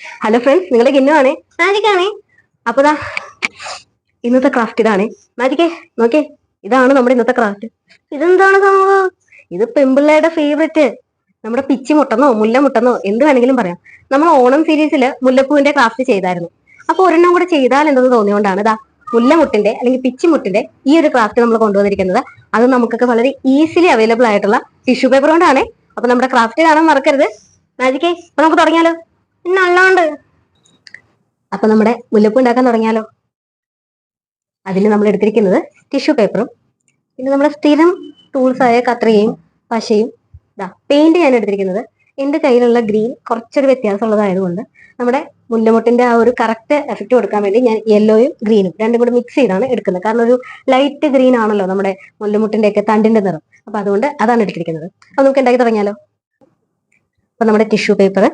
Hello friends, നിങ്ങളുടെ ഗിന്നുവാണേ, മാജിക്കാണേ. അപ്പൊ ഇന്നത്തെ ക്രാഫ്റ്റ് ഇതാണ്. മാജിക്കേ നോക്കേ, ഇതാണ് നമ്മുടെ ഇന്നത്തെ ക്രാഫ്റ്റ്. ഇതെന്താണ് സംഭവം? ഇത് പെമ്പിള്ളയുടെ ഫേവറേറ്റ്, നമ്മുടെ പിച്ചി മുട്ടെന്നോ മുല്ലമുട്ടെന്നോ എന്ത് വേണമെങ്കിലും പറയാം. നമ്മൾ ഓണം സീരീസിൽ മുല്ലപ്പൂവിന്റെ ക്രാഫ്റ്റ് ചെയ്തായിരുന്നു. അപ്പൊ ഒരെണ്ണം കൂടെ ചെയ്താൽ എന്തെന്ന് തോന്നിയോണ്ടാണ് മുല്ലമുട്ടിന്റെ അല്ലെങ്കിൽ പിച്ചിമുട്ടിന്റെ ഈ ഒരു ക്രാഫ്റ്റ് നമ്മൾ കൊണ്ടുവന്നിരിക്കുന്നത്. അത് നമുക്കൊക്കെ വളരെ ഈസിലി അവൈലബിൾ ആയിട്ടുള്ള ടിഷ്യൂ പേപ്പർ കൊണ്ടാണ്. അപ്പൊ നമ്മുടെ ക്രാഫ്റ്റ് കാണാൻ മറക്കരുത്. മാജിക്കേ, അപ്പൊ നമുക്ക് തുടങ്ങിയാലോ? പിന്നെ അല്ലാണ്ട് അപ്പൊ നമ്മുടെ മുല്ലപ്പൂ ഉണ്ടാക്കാൻ തുടങ്ങിയാലോ? അതിന് നമ്മൾ എടുത്തിരിക്കുന്നത് ടിഷ്യൂ പേപ്പറും പിന്നെ നമ്മുടെ സ്ഥിരം ടൂൾസ് ആയ കത്രികയും പശയും പെയിന്റ് ഞാൻ എടുത്തിരിക്കുന്നത്. എന്റെ കയ്യിലുള്ള ഗ്രീൻ കുറച്ചൊരു വ്യത്യാസമുള്ളതായതുകൊണ്ട് നമ്മുടെ മുല്ലമുട്ടിന്റെ ആ ഒരു കറക്റ്റ് എഫക്റ്റ് കൊടുക്കാൻ വേണ്ടി ഞാൻ യെല്ലോയും ഗ്രീനും രണ്ടും കൂടി മിക്സ് ചെയ്താണ് എടുക്കുന്നത്. കാരണം ഒരു ലൈറ്റ് ഗ്രീൻ ആണല്ലോ നമ്മുടെ മുല്ലമുട്ടിന്റെ ഒക്കെ തണ്ടിന്റെ നിറം. അപ്പൊ അതുകൊണ്ട് അതാണ് എടുത്തിരിക്കുന്നത്. അപ്പൊ നമുക്ക് ഉണ്ടാക്കി തുടങ്ങിയാലോ? അപ്പൊ നമ്മുടെ ടിഷ്യൂ പേപ്പർ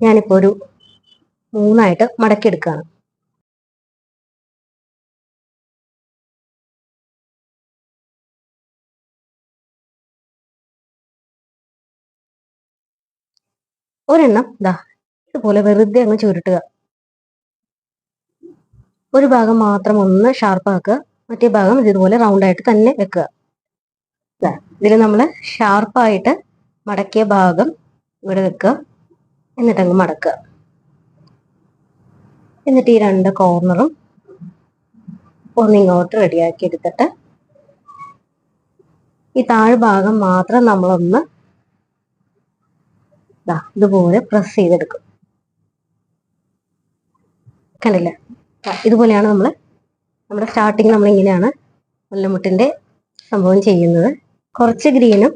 ഞാനിപ്പോ ഒരു 3 മടക്കിയെടുക്കുകയാണ്. ഒരെണ്ണം ഇതുപോലെ വെറുതെ അങ്ങ് ചുരുട്ടുക. ഒരു ഭാഗം മാത്രം ഒന്ന് ഷാർപ്പാക്കുക, മറ്റേ ഭാഗം ഇതുപോലെ റൗണ്ട് ആയിട്ട് തന്നെ വെക്കുക. ഇതിൽ നമ്മൾ ഷാർപ്പായിട്ട് മടക്കിയ ഭാഗം ഇവിടെ വെക്കുക, എന്നിട്ടങ്ങ് മടക്കുക. എന്നിട്ട് ഈ 2 കോർണറും ഒന്നിങ്ങോട്ട് റെഡിയാക്കി എടുത്തിട്ട് ഈ താഴ്ഭാഗം മാത്രം നമ്മളൊന്ന് ഇതുപോലെ പ്രസ് ചെയ്തെടുക്കും. കണ്ടില്ല? ഇതുപോലെയാണ് നമ്മുടെ സ്റ്റാർട്ടിങ് നമ്മൾ ഇങ്ങനെയാണ് മുല്ലമുട്ടിന്റെ സംഭവം ചെയ്യുന്നത്. കുറച്ച് ഗ്രീനും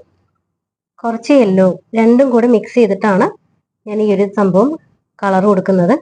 കുറച്ച് യെല്ലോ രണ്ടും കൂടെ മിക്സ് ചെയ്തിട്ടാണ് ഞാൻ ഈ ഒരു സംഭവം കളർ കൊടുക്കുന്നത്.